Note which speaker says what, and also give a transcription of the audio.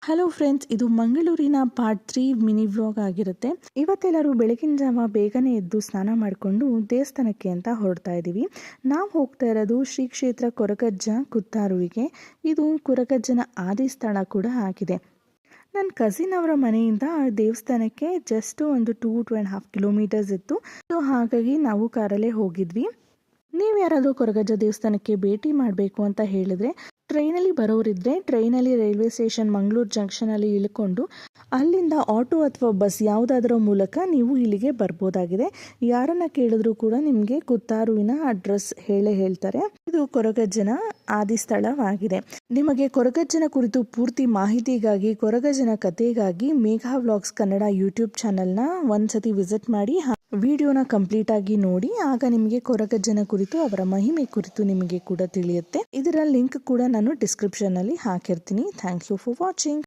Speaker 1: Hello friends, ಇದು ಮಂಗಳೂರಿನ part 3 mini vlog ಆಗಿರುತ್ತೆ. ಇವತ್ತೆಲ್ಲರೂ ಬೆಳಗಿನ ಜಾವ ಬೇಗನೆ ಎದ್ದು ಸ್ನಾನ ಮಾಡಿಕೊಂಡು ದೇವಸ್ಥಾನಕ್ಕೆ ಅಂತ ಹೊರಡ್ತಾ ಇದ್ದೀವಿ. ನಾವು ಹೋಗ್ತಾ ಇರೋದು ಶ್ರೀ ಕ್ಷೇತ್ರ ಕೊರಗಜ್ಜ ಕುತ್ತಾರುವಿಗೆ. ಇದು ಕೊರಗಜ್ಜನ ಆದಿ ಸ್ಥಳ ಕೂಡ ಆಗಿದೆ. ನನ್ನ ಕಸಿನ್ ಅವರ ಮನೆಯಿಂದ ದೇವಸ್ಥಾನಕ್ಕೆ ಜಸ್ಟ್ ಒಂದು 2.5 ಕಿಲೋಮೀಟರ್ಸ್ ಇತ್ತು. ಸೊ ಹಾಗಾಗಿ ನಾವು ಕಾರಲ್ಲೇ ಹೋಗಿದ್ವಿ. ನೀವು ಯಾರಾದರೂ ಕೊರಗಜ್ಜ ದೇವಸ್ಥಾನಕ್ಕೆ ಭೇಟಿ ಮಾಡಬೇಕು ಅಂತ ಹೇಳಿದ್ರೆ ಟ್ರೈನಲ್ಲಿ ಬರೋರಿದ್ರೆ ಟ್ರೈನಲ್ಲಿ ರೈಲ್ವೆ ಸ್ಟೇಷನ್ ಮಂಗಳೂರು ಜಂಕ್ಷನಲ್ಲಿ ಇಳ್ಕೊಂಡು ಅಲ್ಲಿಂದ ಆಟೋ ಅಥವಾ ಬಸ್ ಯಾವುದಾದ್ರೂ ಮೂಲಕ ನೀವು ಇಲ್ಲಿಗೆ ಬರ್ಬೋದಾಗಿದೆ. ಯಾರನ್ನ ಕೇಳಿದ್ರು ಕೂಡ ನಿಮಗೆ ಕುತ್ತಾರುವಿನ ಅಡ್ರೆಸ್ ಹೇಳ್ತಾರೆ. ಇದು ಕೊರಗಜ್ಜನ ಆದಿ ಸ್ಥಳವಾಗಿದೆ. ನಿಮಗೆ ಕೊರಗಜ್ಜನ ಕುರಿತು ಪೂರ್ತಿ ಮಾಹಿತಿಗಾಗಿ, ಕೊರಗಜ್ಜನ ಕಥೆಗಾಗಿ ಮೇಘಾ ವ್ಲಾಗ್ಸ್ ಕನ್ನಡ ಯೂಟ್ಯೂಬ್ ಚಾನಲ್ನ ಒಂದ್ಸತಿ ವಿಸಿಟ್ ಮಾಡಿ ವಿಡಿಯೋನ ಕಂಪ್ಲೀಟ್ ಆಗಿ ನೋಡಿ. ಆಗ ನಿಮಗೆ ಕೊರಗಜ್ಜನ ಕುರಿತು, ಅವರ ಮಹಿಮೆ ಕುರಿತು ನಿಮಗೆ ಕೂಡ ತಿಳಿಯುತ್ತೆ. ಇದರ ಲಿಂಕ್ ಕೂಡ ನಾನು ಡಿಸ್ಕ್ರಿಪ್ಷನ್ ಅಲ್ಲಿ ಹಾಕಿರ್ತೀನಿ. Thank you for watching.